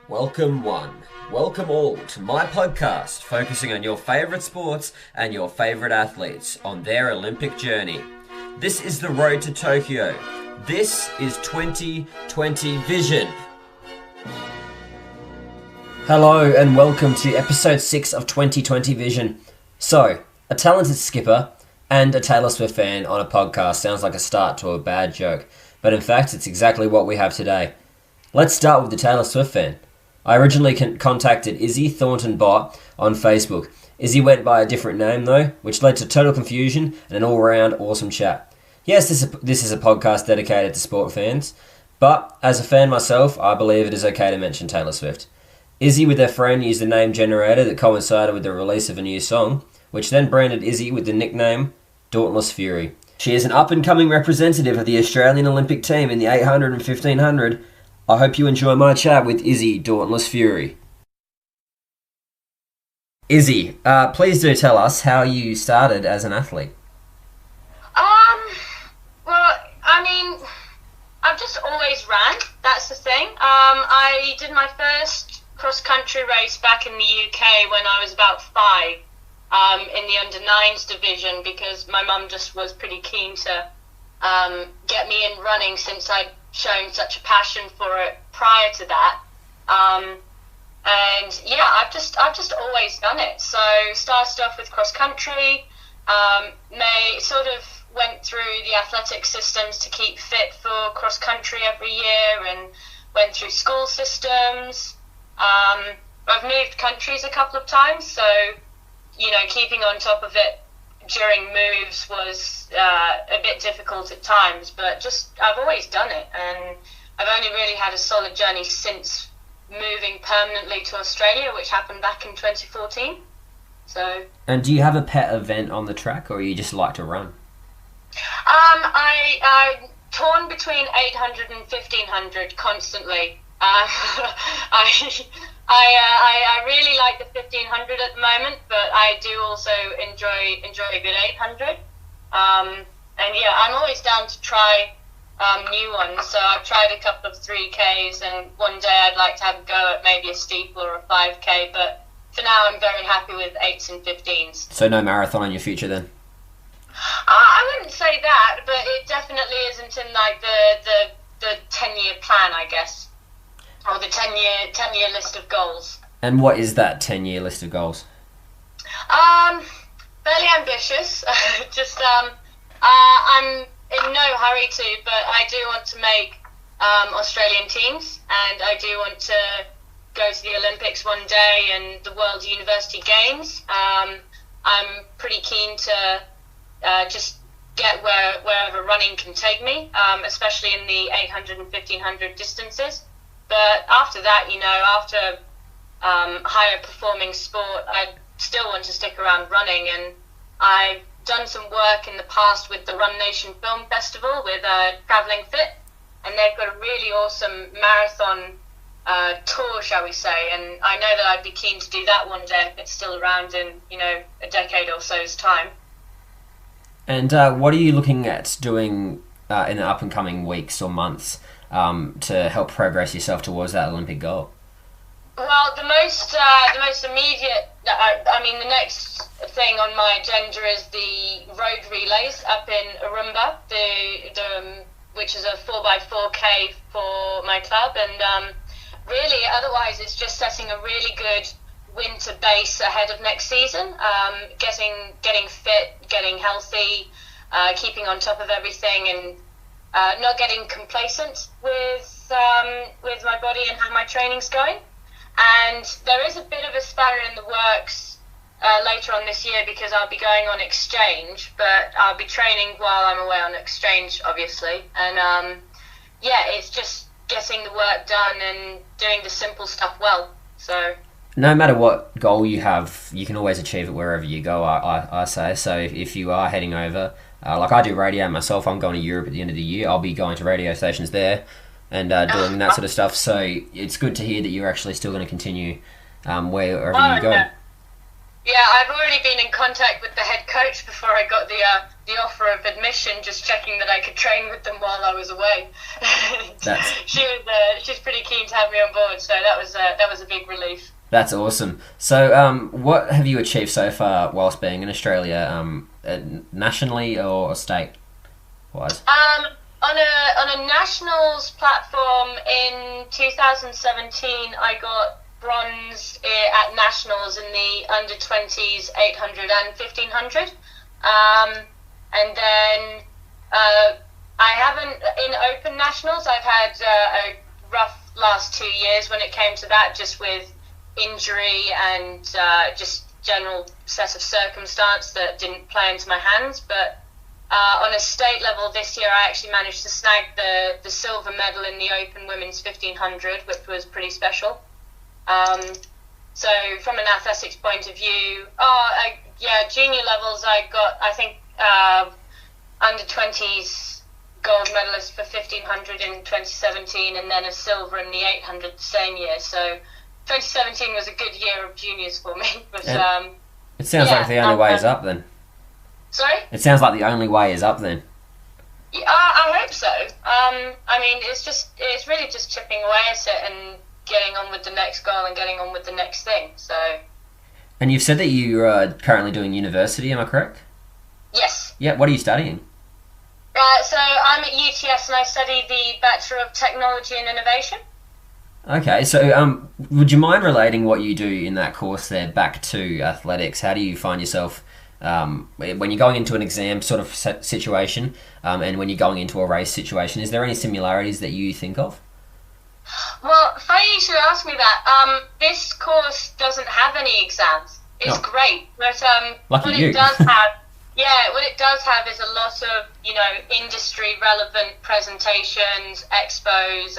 Welcome one, welcome all to my podcast focusing on your favourite sports and your favourite athletes on their Olympic journey. This is the road to Tokyo. This is 2020 Vision. Hello and welcome to episode 6 of 2020 Vision. So, a talented skipper and a Taylor Swift fan on a podcast sounds like a start to a bad joke, but in fact it's exactly what we have today. Let's start with the Taylor Swift fan. I originally contacted Izzy Thornton-Bott on Facebook. Izzy went by a different name though, which led to total confusion and an all-round awesome chat. Yes, this is a podcast dedicated to sport fans, but as a fan myself, I believe it is okay to mention Taylor Swift. Izzy with their friend used a name generator that coincided with the release of a new song, which then branded Izzy with the nickname Dauntless Fury. She is an up-and-coming representative of the Australian Olympic team in the 800 and 1500. I hope you enjoy my chat with Izzy Dauntless Fury. Izzy, please do tell us how you started as an athlete. I've just always ran, that's the thing. I did my first cross-country race back in the UK when I was about 5, in the under-9s division, because my mum just was pretty keen to get me in running since I'd shown such a passion for it prior to that. I've just always done it. So started off with cross country, went through the athletic systems to keep fit for cross country every year, and went through school systems. I've moved countries a couple of times, so keeping on top of it during moves was a bit difficult at times, but I've always done it, and I've only really had a solid journey since moving permanently to Australia, which happened back in 2014. So. And do you have a pet event on the track, or you just like to run? I'm torn between 800 and 1500 constantly. I really like the 1500 at the moment, but I do also enjoy a good 800. I'm always down to try new ones. So I've tried a couple of 3Ks, and one day I'd like to have a go at maybe a steeple or a 5K. But for now, I'm very happy with 8s and 15s. So no marathon in your future then? I wouldn't say that, but it definitely isn't in like the 10-year plan, I guess. Or the 10-year list of goals. And what is that 10-year list of goals? Fairly ambitious. I'm in no hurry to, but I do want to make Australian teams, and I do want to go to the Olympics one day and the World University Games. I'm pretty keen to just get wherever running can take me, especially in the 800 and 1500 distances. But after that, after higher performing sport, I still want to stick around running. And I've done some work in the past with the Run Nation Film Festival with Travelling Fit, and they've got a really awesome marathon tour, shall we say. And I know that I'd be keen to do that one day if it's still around in, a decade or so's time. And what are you looking at doing in the up and coming weeks or months to help progress yourself towards that Olympic goal? Well, the most immediate, the next thing on my agenda is the road relays up in Aruba, which is a 4x4K for my club, and really, otherwise, it's just setting a really good winter base ahead of next season. Getting fit, getting healthy, keeping on top of everything, and not getting complacent with my body and how my training's going. And there is a bit of a spanner in the works later on this year, because I'll be going on exchange, but I'll be training while I'm away on exchange, obviously. And it's just getting the work done and doing the simple stuff well. So no matter what goal you have, you can always achieve it wherever you go, I say. So if you are heading over, like I do radio myself, I'm going to Europe at the end of the year. I'll be going to radio stations there and doing that sort of stuff. So it's good to hear that you're actually still going to continue wherever you go. Yeah, I've already been in contact with the head coach before I got the the offer of admission, just checking that I could train with them while I was away. She's pretty keen to have me on board, so that was a big relief. That's awesome. So, what have you achieved so far whilst being in Australia, nationally or state-wise? On a nationals platform in 2017, I got bronze at nationals in the under 20s 800 and 1500. And then I haven't in open nationals. I've had a rough last 2 years when it came to that, just with injury and just general set of circumstance that didn't play into my hands. But on a state level this year, I actually managed to snag the silver medal in the open women's 1500, which was pretty special. So from an athletics point of view, junior levels, I got, I think, under 20s gold medalist for 1500 in 2017, and then a silver in the 800 the same year. So 2017 was a good year of juniors for me. But, it sounds like the only way is up then. Sorry? It sounds like the only way is up then. Yeah, I hope so. I mean, it's really just chipping away at it and getting on with the next goal and getting on with the next thing. So. And you've said that you are currently doing university, am I correct? Yes. Yeah, what are you studying? So I'm at UTS and I study the Bachelor of Technology and Innovation. Okay, so would you mind relating what you do in that course there back to athletics? How do you find yourself when you're going into an exam sort of situation and when you're going into a race situation? Is there any similarities that you think of? Well, funny you should ask me that. This course doesn't have any exams. It's great, but Lucky what you. It does have, what it does have is a lot of industry relevant presentations, expos.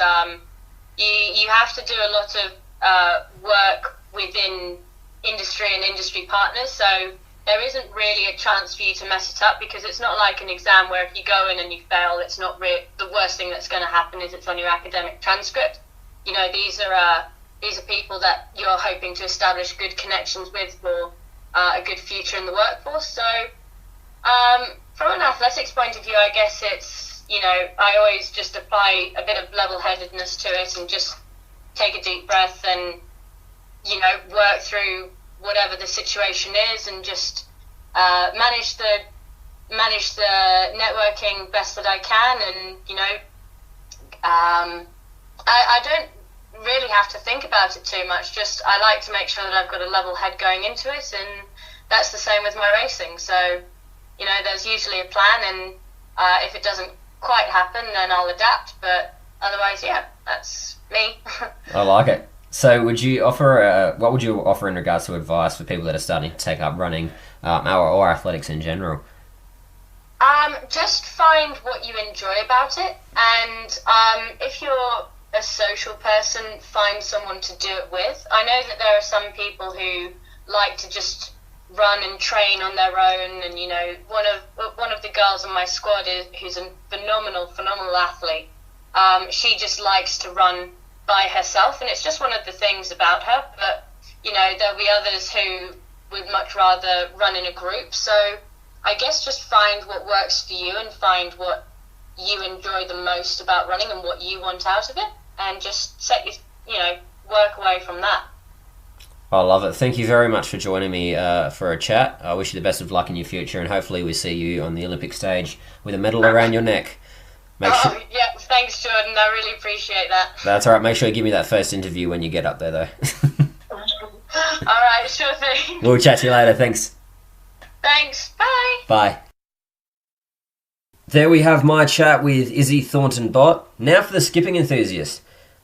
You have to do a lot of work within industry and industry partners, so there isn't really a chance for you to mess it up, because it's not like an exam where if you go in and you fail, it's not the worst thing that's going to happen is it's on your academic transcript. These are people that you're hoping to establish good connections with for a good future in the workforce. So from an athletics point of view, I guess it's, I always just apply a bit of level-headedness to it and just take a deep breath and, work through whatever the situation is and just manage the networking best that I can. And, I don't really have to think about it too much. Just I like to make sure that I've got a level head going into it, and that's the same with my racing. So, there's usually a plan, and if it doesn't quite happen, then I'll adapt. But otherwise, that's me. I like it. So, what would you offer in regards to advice for people that are starting to take up running or athletics in general? Just find what you enjoy about it, and if you're a social person, find someone to do it with. I know that there are some people who like to just run and train on their own, and one of the girls on my squad who's a phenomenal athlete. She just likes to run by herself, and it's just one of the things about her. But there'll be others who would much rather run in a group. So I guess just find what works for you and find what you enjoy the most about running and what you want out of it, and just work away from that. I love it. Thank you very much for joining me for a chat. I wish you the best of luck in your future, and hopefully we see you on the Olympic stage with a medal around your neck. Yeah, thanks, Jordan. I really appreciate that. That's all right. Make sure you give me that first interview when you get up there, though. All right, sure thing. We'll chat to you later. Thanks. Thanks. Bye. Bye. There we have my chat with Izzy Thornton-Bott. Now for the skipping enthusiast.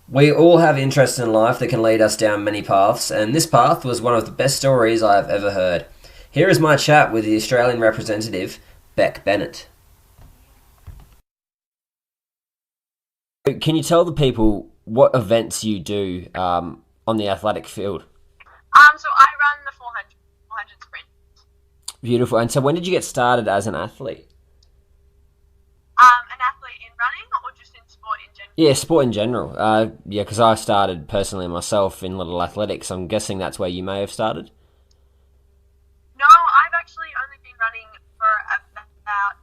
We all have interests in life that can lead us down many paths, and this path was one of the best stories I have ever heard. Here is my chat with the Australian representative, Bec Bennett. Can you tell the people what events you do on the athletic field? So I run the 400 sprint. Beautiful. And so when did you get started as an athlete? An athlete in running or just in sport in general? Yeah, sport in general. Because I started personally myself in little athletics. I'm guessing that's where you may have started. No, I've actually only been running for about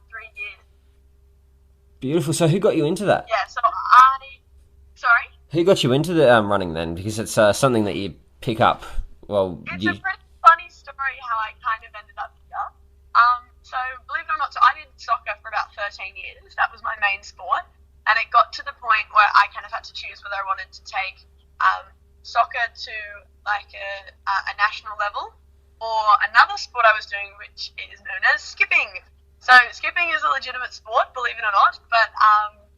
Beautiful. So who got you into that? Yeah, sorry? Who got you into the running then? Because it's something that you pick up. Well, It's a pretty funny story how I kind of ended up here. So believe it or not, so I did soccer for about 13 years. That was my main sport. And it got to the point where I kind of had to choose whether I wanted to take soccer to like a national level or another sport I was doing, which is known as skipping. So skipping is a legitimate sport, believe it or not, but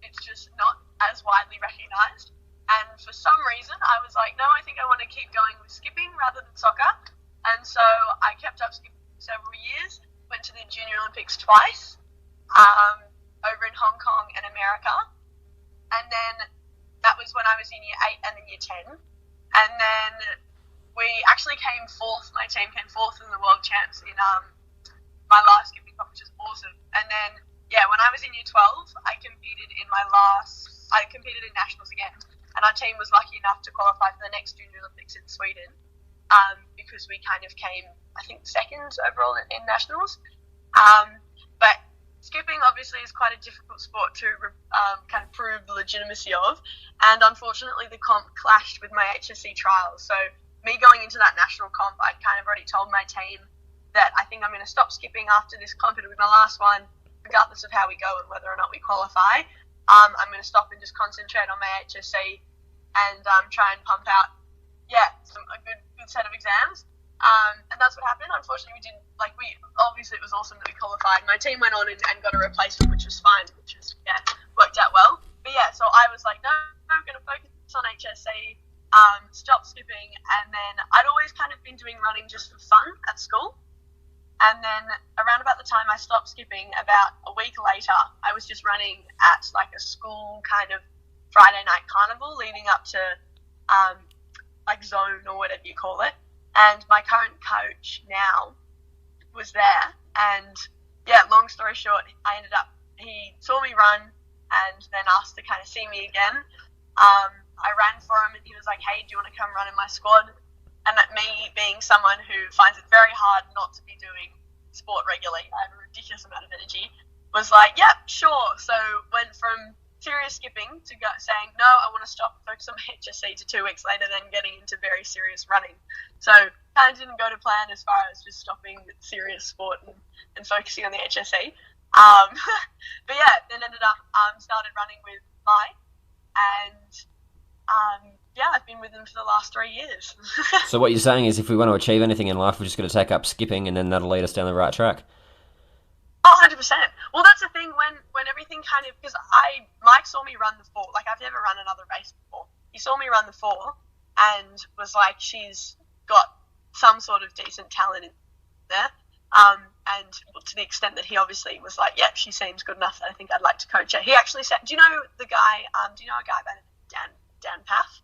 it's just not as widely recognised. And for some reason, I was like, no, I think I want to keep going with skipping rather than soccer. And so I kept up skipping for several years, went to the Junior Olympics twice, over in Hong Kong and America. And then that was when I was in year 8 and then year 10. And then we actually came fourth, my team came fourth in the world champs in my last skipping comp, which is awesome. And then, yeah, when I was in year 12, I competed in nationals again. And our team was lucky enough to qualify for the next Junior Olympics in Sweden because we kind of came, I think, second overall in nationals. But skipping obviously is quite a difficult sport to kind of prove the legitimacy of. And unfortunately, the comp clashed with my HSC trials. So me going into that national comp, I'd kind of already told my team that I think I'm going to stop skipping after this comp. It'll be my last one, regardless of how we go and whether or not we qualify. I'm going to stop and just concentrate on my HSC and try and pump out, a good set of exams. And that's what happened. Unfortunately, obviously it was awesome that we qualified. My team went on and got a replacement, which was fine, worked out well. But yeah, so I was like, no, I'm going to focus on HSC, stop skipping. And then I'd always kind of been doing running just for fun at school. And then around about the time I stopped skipping, about a week later, I was just running at like a school kind of Friday night carnival leading up to like zone or whatever you call it. And my current coach now was there. And yeah, long story short, he saw me run and then asked to kind of see me again. I ran for him and he was like, hey, do you want to come run in my squad? And that me being someone who finds it very hard not to be doing sport regularly, I have a ridiculous amount of energy, was like, yep, sure. So went from serious skipping to saying, no, I want to stop and focus on my HSC to 2 weeks later, then getting into very serious running. So kind of didn't go to plan as far as just stopping serious sport and focusing on the HSC. But yeah, then ended up started running with Mike and I've been with him for the last 3 years. So what you're saying is if we want to achieve anything in life, we're just going to take up skipping and then that'll lead us down the right track. Oh, 100%. Well, that's the thing when everything kind of, because Mike saw me run the 4. Like, I've never run another race before. He saw me run the 4 and was like, she's got some sort of decent talent in there. And to the extent that he obviously was like, yep, she seems good enough that I think I'd like to coach her. He actually said, do you know a guy by Dan Paff?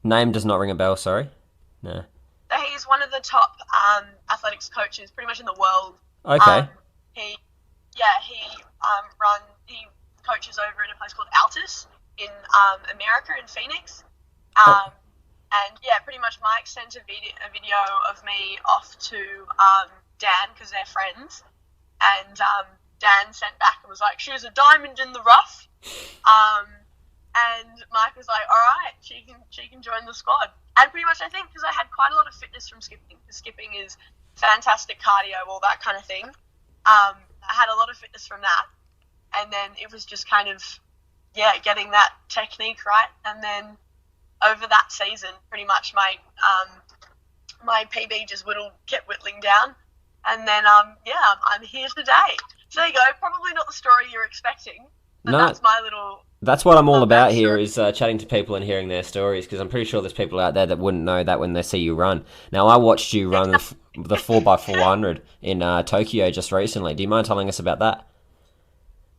Name does not ring a bell, sorry. No. He's one of the top athletics coaches pretty much in the world. Okay. He coaches over in a place called Altus in America, in Phoenix. And yeah, pretty much Mike sent a video of me off to Dan because they're friends. And Dan sent back and was like, she was a diamond in the rough. And Mike was like, all right, she can join the squad. And pretty much I think because I had quite a lot of fitness from skipping, because skipping is fantastic cardio, all that kind of thing. I had a lot of fitness from that. And then it was just kind of, getting that technique right. And then over that season, pretty much my PB just kept whittling down. And then, I'm here today. So there you go. Probably not the story you're expecting. But that's my little... That's what I'm all about here, is chatting to people and hearing their stories, because I'm pretty sure there's people out there that wouldn't know that when they see you run. Now, I watched you run the 4x400 in Tokyo just recently. Do you mind telling us about that?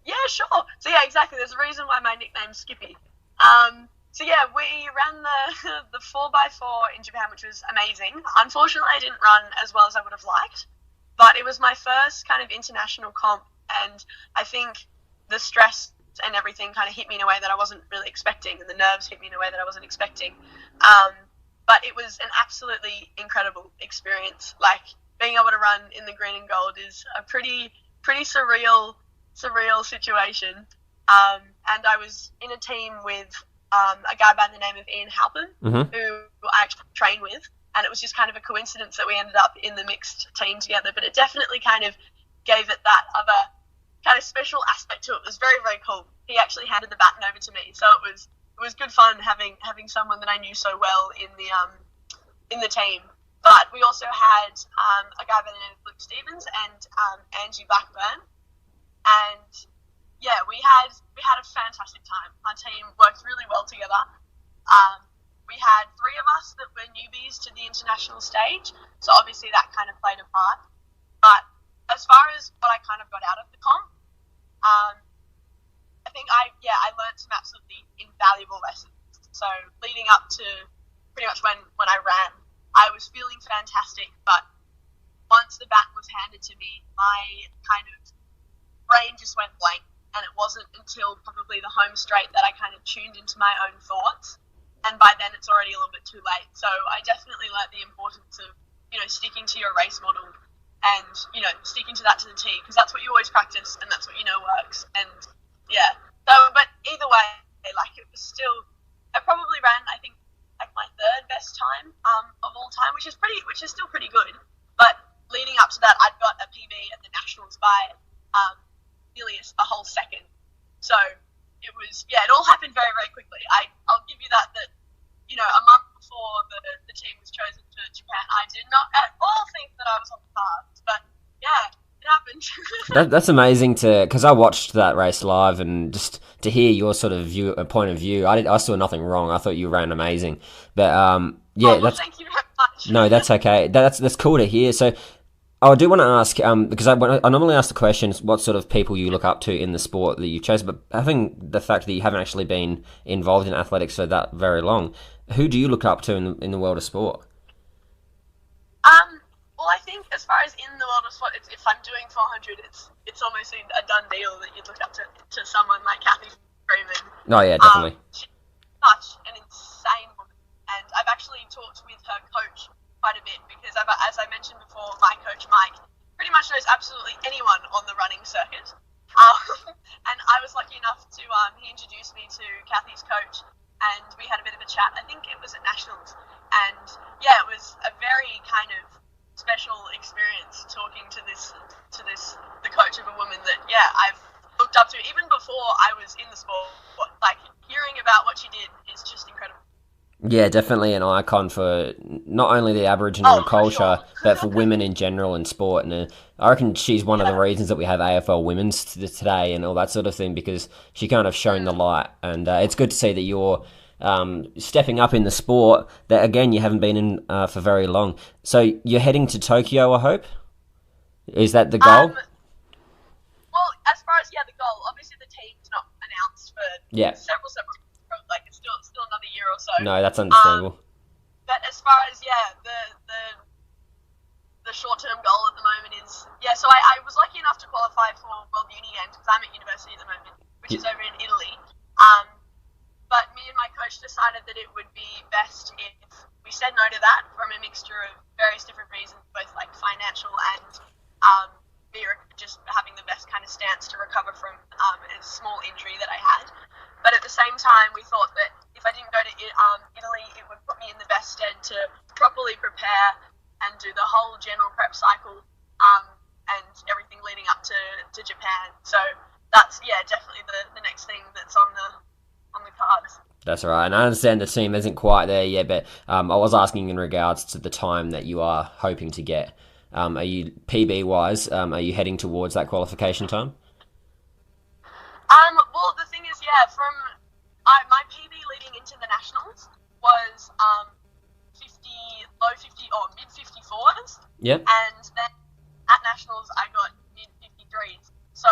Yeah, sure. So, exactly. There's a reason why my nickname's Skippy. We ran the 4x4 in Japan, which was amazing. Unfortunately, I didn't run as well as I would have liked, but it was my first kind of international comp, and I think the stress and everything kind of hit me in a way that I wasn't really expecting, and the nerves hit me in a way that I wasn't expecting. But it was an absolutely incredible experience. Like, being able to run in the green and gold is a pretty surreal situation. and I was in a team with a guy by the name of Ian Halpin, who I actually trained with, and it was just kind of a coincidence that we ended up in the mixed team together, but it definitely kind of gave it that other kind of special aspect to it. It was very, very cool. He actually handed the baton over to me, so it was good fun having someone that I knew so well in the team. But we also had a guy by the name of Luke Stevens and Angie Blackburn, and yeah, we had a fantastic time. Our team worked really well together. We had 3 of us that were newbies to the international stage, so obviously that kind of played a part. But as far as what I kind of got out of the comp, I think I learned some absolutely invaluable lessons. So leading up to pretty much when I ran, I was feeling fantastic, but once the baton was handed to me, my kind of brain just went blank, and it wasn't until probably the home straight that I kind of tuned into my own thoughts, and by then it's already a little bit too late. So I definitely learnt the importance of, sticking to your race model and, sticking to that to the T, because that's what you always practice and that's what you know works. And yeah, so, but either way, like, it was still, I probably ran, I think, like my 3rd best time of all time, which is still pretty good. But leading up to that, I'd got a PB at the Nationals by nearly a whole second. So it all happened very, very quickly. I'll give you that a month before the team was chosen for Japan, I did not at all think that I was on the cards. But yeah, it happened. That's amazing because I watched that race live, and just to hear your sort of point of view, I saw nothing wrong. I thought you ran amazing. But thank you very much. No, that's okay. That's cool to hear. So I do want to ask, because I normally ask the questions, what sort of people you look up to in the sport that you've chosen, but having the fact that you haven't actually been involved in athletics for that very long, who do you look up to in the world of sport? Well, I think as far as in the world of sport, if I'm doing 400, it's almost a done deal that you'd look up to someone like Kathy Freeman. Oh yeah, definitely. She's such an insane woman, and I've actually talked with her coach quite a bit, because as I mentioned before, my coach Mike pretty much knows absolutely anyone on the running circuit. And I was lucky enough to he introduced me to Kathy's coach, and we had a bit of a chat. I think it was at Nationals, and yeah, it was a very kind of special experience talking to the coach of a woman that I've looked up to even before I was in the sport. Like, hearing about what she did is just incredible. Yeah, definitely an icon for not only the Aboriginal culture, but for women in general in sport. And I reckon she's one of the reasons that we have AFL Women's today and all that sort of thing, because she kind of shown the light. And it's good to see that you're stepping up in the sport that, again, you haven't been in for very long. So you're heading to Tokyo, I hope? Is that the goal? Well, as far as, the goal, obviously the team's not announced for several like, it's still another year or so. No, that's understandable. But as far as the short-term goal at the moment is so I was lucky enough to qualify for World Uni Games, because I'm at university at the moment, which is over in Italy. But me and my coach decided that it would be best if we said no to that, from a mixture of various different reasons, both like financial and just having the best kind of stance to recover from a small injury that I had. But at the same time, we thought that if I didn't go to Italy, it would put me in the best stead to properly prepare and do the whole general prep cycle and everything leading up to Japan. So that's definitely the next thing that's on the cards. That's all right, and I understand the team isn't quite there yet, but I was asking in regards to the time that you are hoping to get. Are you PB-wise, are you heading towards that qualification time? Well, the thing is, my PB leading into the Nationals was low 50 or mid 54s. Yep. And then at Nationals, I got mid 53s. So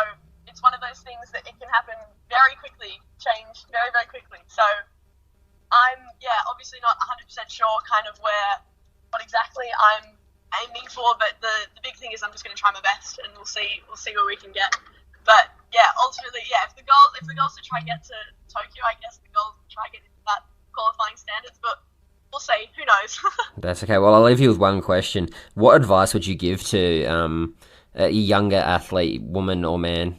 it's one of those things that it can happen very quickly, change very, very quickly. So I'm, obviously not 100% sure kind of what exactly I'm aiming for, but the big thing is I'm just going to try my best, and we'll see where we can get. But ultimately, if the goal is to try and get to Tokyo, I guess the goal is to try and get into that qualifying standards, but we'll see. Who knows? That's okay. Well, I'll leave you with one question. What advice would you give to a younger athlete, woman or man,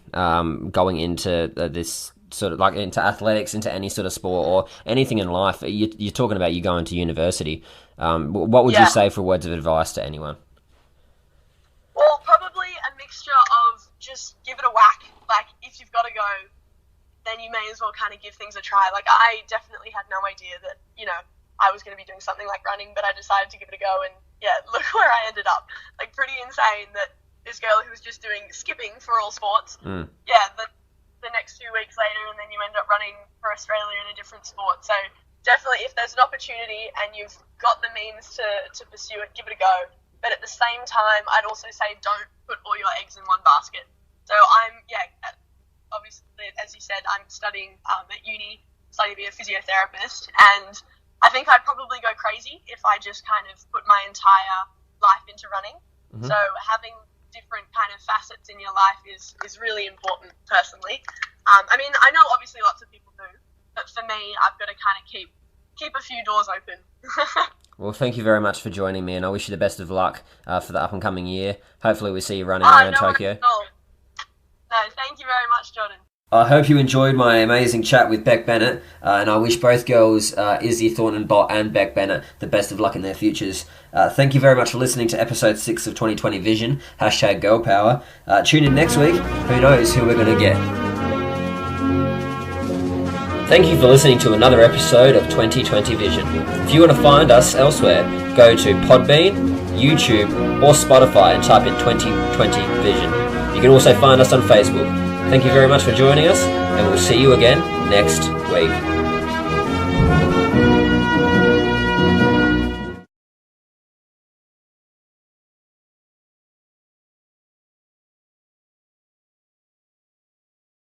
going into this sort of like into athletics, into any sort of sport or anything in life, you're talking about you going to university. What would you say for words of advice to anyone? Well, probably a mixture of just give it a whack. Like, if you've got to go, then you may as well kind of give things a try. Like, I definitely had no idea that, you know, I was going to be doing something like running, but I decided to give it a go, and yeah, look where I ended up. Like, pretty insane that this girl who was just doing skipping for all sports, the next 2 weeks later, and then you end up running for Australia in a different sport. So definitely, if there's an opportunity and you've got the means to pursue it, give it a go. But at the same time, I'd also say don't put all your eggs in one basket. So obviously, as you said, I'm studying at uni, studying to be a physiotherapist, and I think I'd probably go crazy if I just kind of put my entire life into running. Mm-hmm. So having different kind of facets in your life is really important, personally. I mean, I know obviously lots of people do, but for me, I've got to kind of keep a few doors open. Well, thank you very much for joining me, and I wish you the best of luck for the up-and-coming year. Hopefully we see you running around Tokyo. No, thank you very much, Jordan. I hope you enjoyed my amazing chat with Bec Bennett, and I wish both girls, Izzy Thornton-Bott and Bec Bennett, the best of luck in their futures. Thank you very much for listening to episode 6 of 2020 Vision, #GirlPower. Tune in next week. Who knows who we're going to get. Thank you for listening to another episode of 2020 Vision. If you want to find us elsewhere, go to Podbean, YouTube, or Spotify and type in 2020 Vision. You can also find us on Facebook. Thank you very much for joining us, and we'll see you again next week.